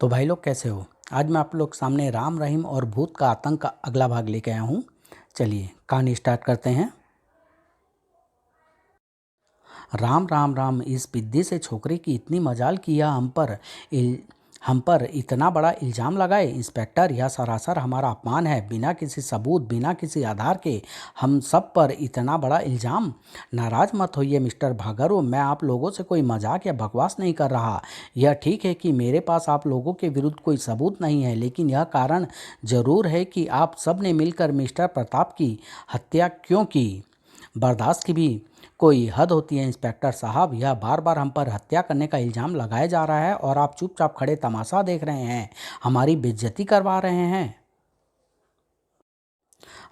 तो भाई लोग कैसे हो। आज मैं आप लोग सामने राम रहीम और भूत का आतंक का अगला भाग लेके आया हूँ। चलिए कहानी स्टार्ट करते हैं। राम राम राम, इस बिद्दी से छोकरे की इतनी मजाल कि यह हम पर इतना बड़ा इल्ज़ाम लगाए। इंस्पेक्टर, यह सरासर हमारा अपमान है। बिना किसी सबूत, बिना किसी आधार के हम सब पर इतना बड़ा इल्ज़ाम। नाराज मत होइए मिस्टर भागरू, मैं आप लोगों से कोई मजाक या बकवास नहीं कर रहा। यह ठीक है कि मेरे पास आप लोगों के विरुद्ध कोई सबूत नहीं है, लेकिन यह कारण जरूर है कि आप सब ने मिलकर मिस्टर प्रताप की हत्या क्यों की। बर्दाश्त की भी कोई हद होती है इंस्पेक्टर साहब। यह बार बार हम पर हत्या करने का इल्ज़ाम लगाया जा रहा है और आप चुपचाप खड़े तमाशा देख रहे हैं, हमारी बेइज्जती करवा रहे हैं।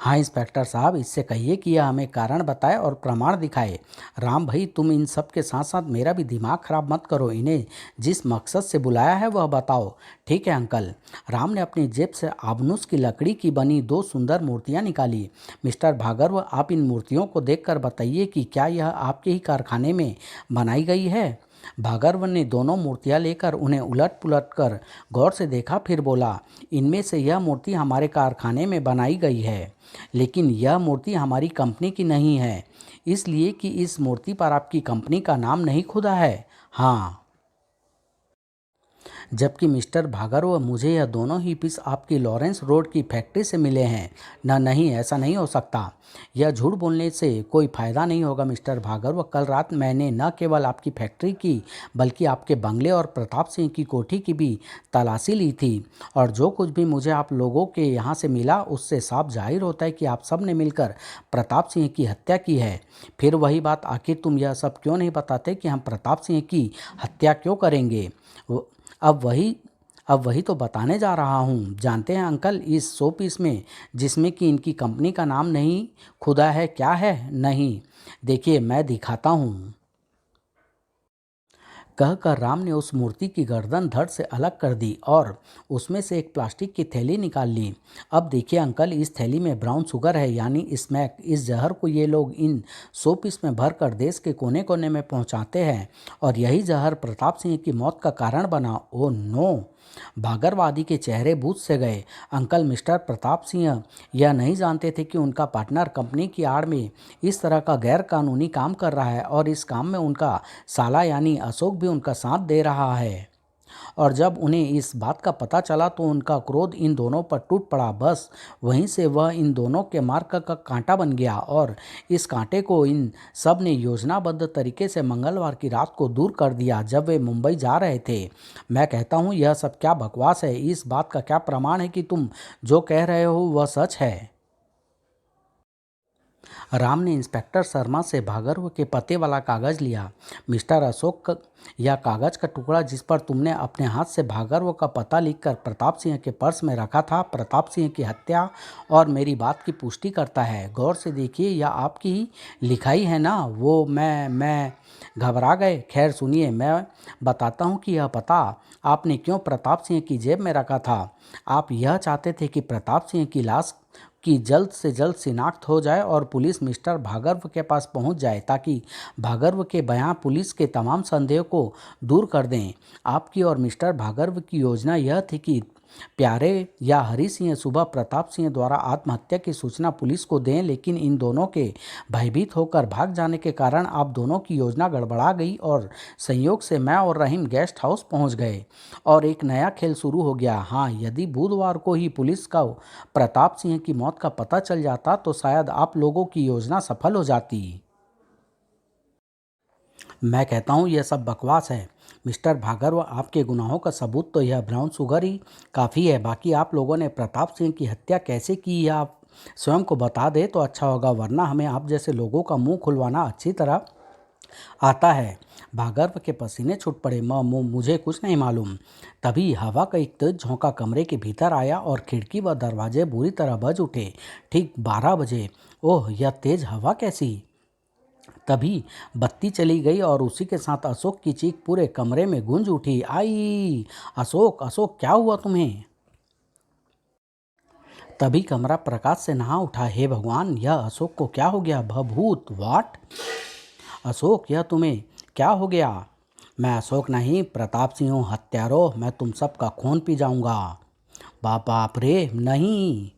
हाँ इंस्पेक्टर साहब, इससे कहिए कि यह हमें कारण बताए और प्रमाण दिखाए। राम भाई, तुम इन सब के साथ साथ मेरा भी दिमाग खराब मत करो। इन्हें जिस मकसद से बुलाया है वह बताओ। ठीक है अंकल। राम ने अपनी जेब से आबनूस की लकड़ी की बनी दो सुंदर मूर्तियाँ निकाली। मिस्टर भागर्व, आप इन मूर्तियों को देखकर बताइए कि क्या यह आपके ही कारखाने में बनाई गई है। भागर्व ने दोनों मूर्तियां लेकर उन्हें उलट पुलट कर गौर से देखा, फिर बोला, इनमें से यह मूर्ति हमारे कारखाने में बनाई गई है, लेकिन यह मूर्ति हमारी कंपनी की नहीं है, इसलिए कि इस मूर्ति पर आपकी कंपनी का नाम नहीं खुदा है। हाँ, जबकि मिस्टर भागर्व, मुझे यह दोनों ही पीस आपकी लॉरेंस रोड की फैक्ट्री से मिले हैं। ना नहीं, ऐसा नहीं हो सकता। यह झूठ बोलने से कोई फ़ायदा नहीं होगा मिस्टर भागर्व। कल रात मैंने न केवल आपकी फैक्ट्री की बल्कि आपके बंगले और प्रताप सिंह की कोठी की भी तलाशी ली थी, और जो कुछ भी मुझे आप लोगों के यहाँ से मिला उससे साफ जाहिर होता है कि आप सब ने मिलकर प्रताप सिंह की हत्या की है। फिर वही बात, आखिर तुम यह सब क्यों नहीं बताते कि हम प्रताप सिंह की हत्या क्यों करेंगे। अब वही अब वही तो बताने जा रहा हूँ। जानते हैं अंकल, इस शो पीस में जिसमें कि इनकी कंपनी का नाम नहीं खुदा है, क्या है? नहीं, देखिए मैं दिखाता हूँ। कहकर राम ने उस मूर्ति की गर्दन धड़ से अलग कर दी और उसमें से एक प्लास्टिक की थैली निकाल ली। अब देखिए अंकल, इस थैली में ब्राउन शुगर है, यानी स्मैक। इस जहर को ये लोग इन शोपीस में भरकर देश के कोने कोने में पहुंचाते हैं, और यही जहर प्रताप सिंह की मौत का कारण बना। Oh no! भागरवादी के चेहरे बूझ से गए। अंकल, मिस्टर प्रताप सिंह यह नहीं जानते थे कि उनका पार्टनर कंपनी की आड़ में इस तरह का गैर कानूनी काम कर रहा है, और इस काम में उनका साला यानी अशोक भी उनका साथ दे रहा है। और जब उन्हें इस बात का पता चला तो उनका क्रोध इन दोनों पर टूट पड़ा। बस वहीं से वह इन दोनों के मार्ग का कांटा बन गया, और इस कांटे को इन सब ने योजनाबद्ध तरीके से मंगलवार की रात को दूर कर दिया जब वे मुंबई जा रहे थे। मैं कहता हूँ, यह सब क्या बकवास है। इस बात का क्या प्रमाण है कि तुम जो कह रहे हो वह सच है। राम ने इंस्पेक्टर शर्मा से भागर्व के पते वाला कागज लिया। मिस्टर अशोक, यह कागज का टुकड़ा जिस पर तुमने अपने हाथ से भागर्व का पता लिखकर प्रताप सिंह के पर्स में रखा था, प्रताप सिंह की हत्या और मेरी बात की पुष्टि करता है। गौर से देखिए, यह आपकी ही लिखाई है ना। वो मैं घबरा गए। खैर सुनिए, मैं बताता हूँ कि यह पता आपने क्यों प्रताप सिंह की जेब में रखा था। आप यह चाहते थे कि प्रताप सिंह की लाश की जल्द से जल्द शिनाख्त हो जाए और पुलिस मिस्टर भागर्व के पास पहुंच जाए, ताकि भागर्व के बयान पुलिस के तमाम संदेह को दूर कर दें। आपकी और मिस्टर भागर्व की योजना यह थी कि प्यारे या हरि सिंह सुबह प्रताप सिंह द्वारा आत्महत्या की सूचना पुलिस को दें, लेकिन इन दोनों के भयभीत होकर भाग जाने के कारण आप दोनों की योजना गड़बड़ा गई, और संयोग से मैं और रहीम गेस्ट हाउस पहुंच गए और एक नया खेल शुरू हो गया। हाँ, यदि बुधवार को ही पुलिस का प्रताप सिंह की मौत का पता चल जाता तो शायद आप लोगों की योजना सफल हो जाती। मैं कहता हूँ यह सब बकवास है मिस्टर भागर्व। आपके गुनाहों का सबूत तो यह ब्राउन शुगर ही काफ़ी है। बाकी आप लोगों ने प्रताप सिंह की हत्या कैसे की, यह आप स्वयं को बता दे तो अच्छा होगा, वरना हमें आप जैसे लोगों का मुंह खुलवाना अच्छी तरह आता है। भागर्व के पसीने छूट पड़े। मुझे कुछ नहीं मालूम। तभी हवा का एक तेज झोंका कमरे के भीतर आया और खिड़की व दरवाजे बुरी तरह बज उठे। ठीक 12 बजे। ओह, यह तेज हवा कैसी! तभी बत्ती चली गई और उसी के साथ अशोक की चीख पूरे कमरे में गूंज उठी। आई! अशोक, अशोक, क्या हुआ तुम्हें? तभी कमरा प्रकाश से नहा उठा। हे भगवान, यह अशोक को क्या हो गया? भभूत! वाट! अशोक, यह तुम्हें क्या हो गया? मैं अशोक नहीं, प्रताप सिंह हूँ हत्यारो। मैं तुम सबका खून पी जाऊंगा। बाप बाप रे, नहीं।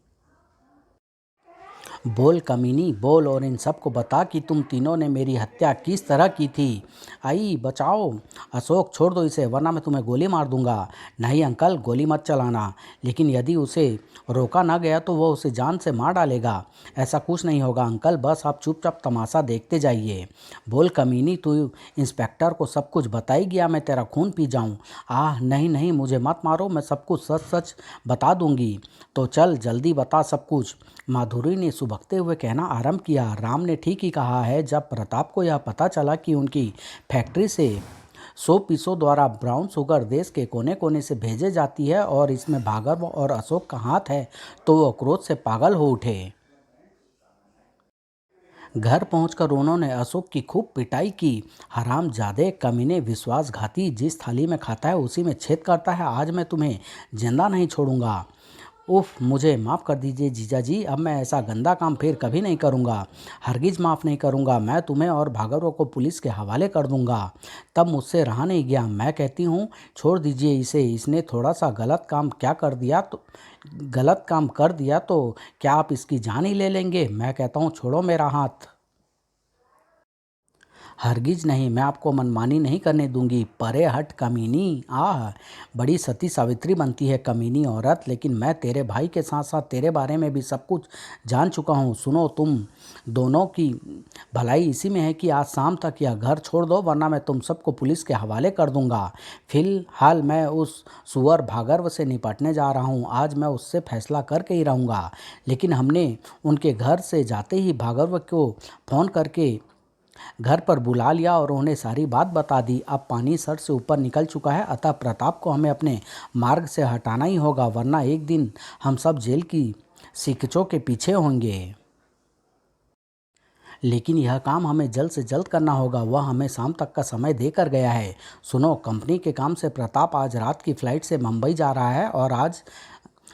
बोल कमीनी बोल, और इन सबको बता कि तुम तीनों ने मेरी हत्या किस तरह की थी। आई बचाओ। अशोक छोड़ दो इसे, वरना मैं तुम्हें गोली मार दूंगा। नहीं अंकल, गोली मत चलाना। लेकिन यदि उसे रोका ना गया तो वो उसे जान से मार डालेगा। ऐसा कुछ नहीं होगा अंकल, बस आप चुपचाप तमाशा देखते जाइए। बोल कमीनी, तू इंस्पेक्टर को सब कुछ बताई गया मैं तेरा खून पी जाऊं। आह नहीं नहीं, मुझे मत मारो, मैं सब कुछ सच सच बता दूंगी। तो चल जल्दी बता सब कुछ। माधुरी ने सुबकते हुए कहना आरंभ किया। राम ने ठीक ही कहा है। जब प्रताप को यह पता चला कि उनकी फैक्ट्री से 100 पीसों द्वारा ब्राउन शुगर देश के कोने कोने से भेजे जाती है और इसमें भार्गव और अशोक का हाथ है, तो वो क्रोध से पागल हो उठे। घर पहुंचकर उन्होंने अशोक की खूब पिटाई की। हरामजादे, कमीने, विश्वासघाती, जिस थाली में खाता है उसी में छेद करता है। आज मैं तुम्हें जिंदा नहीं छोड़ूंगा। उफ, मुझे माफ़ कर दीजिए जीजा जी, अब मैं ऐसा गंदा काम फिर कभी नहीं करूँगा। हरगिज़ माफ़ नहीं करूँगा। मैं तुम्हें और भार्गव को पुलिस के हवाले कर दूँगा। तब मुझसे रहा नहीं गया। मैं कहती हूँ छोड़ दीजिए इसे। इसने थोड़ा सा गलत काम कर दिया तो क्या आप इसकी जान ही ले लेंगे। मैं कहता हूँ छोड़ो मेरा हाथ। हरगिज नहीं, मैं आपको मनमानी नहीं करने दूंगी। परे हट कमीनी। आह, बड़ी सती सावित्री बनती है कमीनी औरत। लेकिन मैं तेरे भाई के साथ साथ तेरे बारे में भी सब कुछ जान चुका हूँ। सुनो, तुम दोनों की भलाई इसी में है कि आज शाम तक यह घर छोड़ दो, वरना मैं तुम सबको पुलिस के हवाले कर दूंगा। फिलहाल मैं उस सुअर भागर्व से निपटने जा रहा हूँ। आज मैं उससे फैसला करके ही रहूँगा। लेकिन हमने उनके घर से जाते ही भागर्व को फ़ोन करके घर पर बुला लिया और उन्हें सारी बात बता दी। अब पानी सर से ऊपर निकल चुका है, अतः प्रताप को हमें अपने मार्ग से हटाना ही होगा, वरना एक दिन हम सब जेल की सिकचों के पीछे होंगे। लेकिन यह काम हमें जल्द से जल्द करना होगा। वह हमें शाम तक का समय देकर गया है। सुनो, कंपनी के काम से प्रताप आज रात की फ्लाइट से मुंबई जा रहा है और आज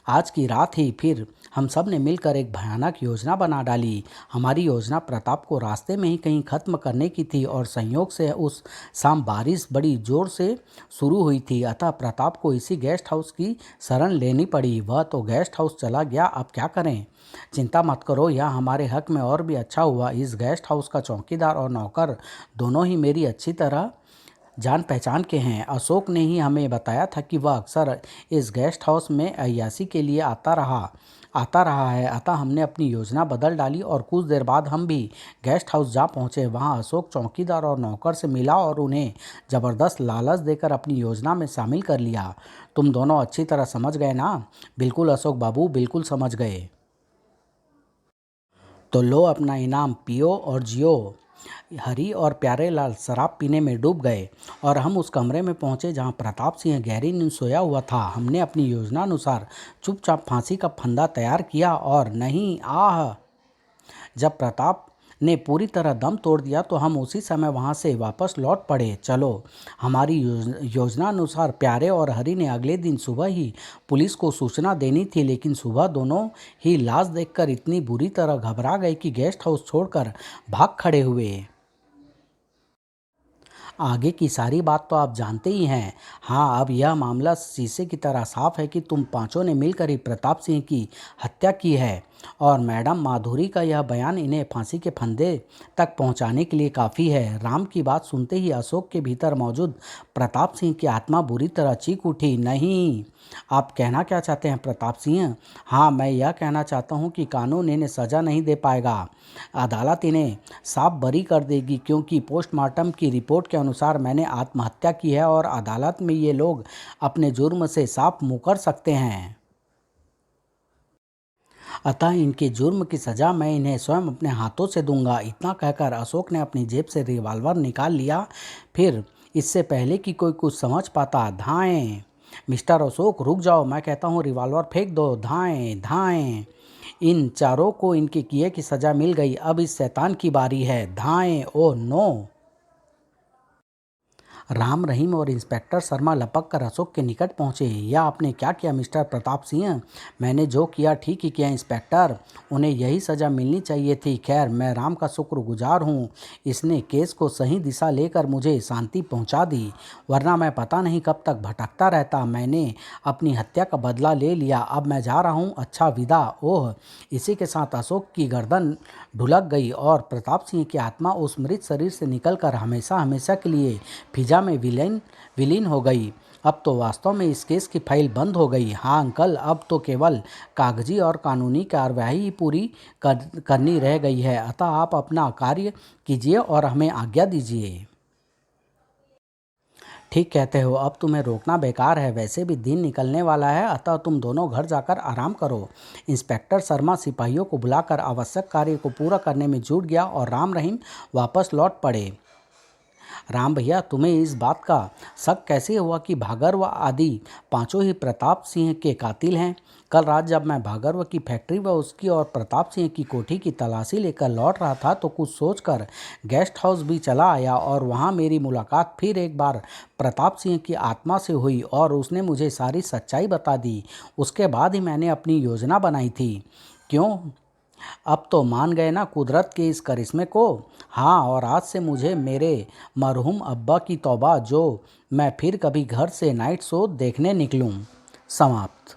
आज की रात ही फिर हम सब ने मिलकर एक भयानक योजना बना डाली। हमारी योजना प्रताप को रास्ते में ही कहीं खत्म करने की थी और संयोग से उस शाम बारिश बड़ी जोर से शुरू हुई थी, अतः प्रताप को इसी गेस्ट हाउस की शरण लेनी पड़ी। वह तो गेस्ट हाउस चला गया, अब क्या करें। चिंता मत करो, यह हमारे हक में और भी अच्छा हुआ। इस गेस्ट हाउस का चौकीदार और नौकर दोनों ही मेरी अच्छी तरह जान पहचान के हैं। अशोक ने ही हमें बताया था कि वह अक्सर इस गेस्ट हाउस में अय्याशी के लिए आता रहा है, अतः हमने अपनी योजना बदल डाली और कुछ देर बाद हम भी गेस्ट हाउस जा पहुंचे। वहां अशोक चौकीदार और नौकर से मिला और उन्हें ज़बरदस्त लालच देकर अपनी योजना में शामिल कर लिया। तुम दोनों अच्छी तरह समझ गए ना। बिल्कुल अशोक बाबू, बिल्कुल समझ गए। तो लो अपना इनाम, पियो और जियो। हरी और प्यारे लाल शराब पीने में डूब गए और हम उस कमरे में पहुंचे जहां प्रताप सिंह गहरी नींद सोया हुआ था। हमने अपनी योजना अनुसार चुपचाप फांसी का फंदा तैयार किया और नहीं, आह, जब प्रताप ने पूरी तरह दम तोड़ दिया तो हम उसी समय वहां से वापस लौट पड़े। चलो, हमारी योजना अनुसार प्यारे और हरी ने अगले दिन सुबह ही पुलिस को सूचना देनी थी, लेकिन सुबह दोनों ही लाश देखकर इतनी बुरी तरह घबरा गए कि गेस्ट हाउस छोड़कर भाग खड़े हुए। आगे की सारी बात तो आप जानते ही हैं। हाँ, अब यह मामला शीशे की तरह साफ है कि तुम पांचों ने मिलकर ही प्रताप सिंह की हत्या की है और मैडम माधुरी का यह बयान इन्हें फांसी के फंदे तक पहुंचाने के लिए काफ़ी है। राम की बात सुनते ही अशोक के भीतर मौजूद प्रताप सिंह की आत्मा बुरी तरह चीख उठी। नहीं, आप कहना क्या चाहते हैं प्रताप सिंह? हाँ, मैं यह कहना चाहता हूँ कि कानून इन्हें सज़ा नहीं दे पाएगा। अदालत इन्हें साफ बरी कर देगी, क्योंकि पोस्टमार्टम की रिपोर्ट के अनुसार मैंने आत्महत्या की है और अदालत में ये लोग अपने जुर्म से साफ मुकर सकते हैं। अतः इनके जुर्म की सज़ा मैं इन्हें स्वयं अपने हाथों से दूंगा। इतना कहकर अशोक ने अपनी जेब से रिवॉल्वर निकाल लिया। फिर इससे पहले कि कोई कुछ समझ पाता, धाएं। मिस्टर अशोक रुक जाओ, मैं कहता हूँ रिवॉल्वर फेंक दो। धाएं धाएं। इन चारों को इनके किए की सज़ा मिल गई। अब इस शैतान की बारी है। धाएं। Oh no. राम रहीम और इंस्पेक्टर शर्मा लपक कर अशोक के निकट पहुंचे। यह आपने क्या किया मिस्टर प्रताप सिंह? मैंने जो किया ठीक ही किया इंस्पेक्टर, उन्हें यही सज़ा मिलनी चाहिए थी। खैर मैं राम का शुक्रगुजार हूँ, इसने केस को सही दिशा लेकर मुझे शांति पहुँचा दी, वरना मैं पता नहीं कब तक भटकता रहता। मैंने अपनी हत्या का बदला ले लिया, अब मैं जा रहा हूँ, अच्छा विदा। ओह! इसी के साथ अशोक की गर्दन ढुलक गई और प्रताप सिंह की आत्मा उस मृत शरीर से निकलकर हमेशा हमेशा के लिए फिजा में विलीन हो गई। अब तो वास्तव में इस केस की फाइल बंद हो गई। हाँ अंकल, अब तो केवल कागजी और कानूनी कार्रवाई ही पूरी करनी रह गई है, अतः आप अपना कार्य कीजिए और हमें आज्ञा दीजिए। ठीक कहते हो, अब तुम्हें रोकना बेकार है, वैसे भी दिन निकलने वाला है, अतः तुम दोनों घर जाकर आराम करो। इंस्पेक्टर शर्मा सिपाहियों को बुलाकर आवश्यक कार्य को पूरा करने में जुट गया और राम रहीम वापस लौट पड़े। राम भैया, तुम्हें इस बात का शक कैसे हुआ कि भागर्व आदि पांचों ही प्रताप सिंह के कातिल हैं? कल रात जब मैं भागर्व की फैक्ट्री व उसकी और प्रताप सिंह की कोठी की तलाशी लेकर लौट रहा था तो कुछ सोचकर गेस्ट हाउस भी चला आया और वहां मेरी मुलाकात फिर एक बार प्रताप सिंह की आत्मा से हुई और उसने मुझे सारी सच्चाई बता दी। उसके बाद ही मैंने अपनी योजना बनाई थी। क्यों, अब तो मान गए ना कुदरत के इस करिश्मे को? हाँ, और आज से मुझे मेरे मरहूम अब्बा की तौबा जो मैं फिर कभी घर से नाइट शो देखने निकलूं। समाप्त।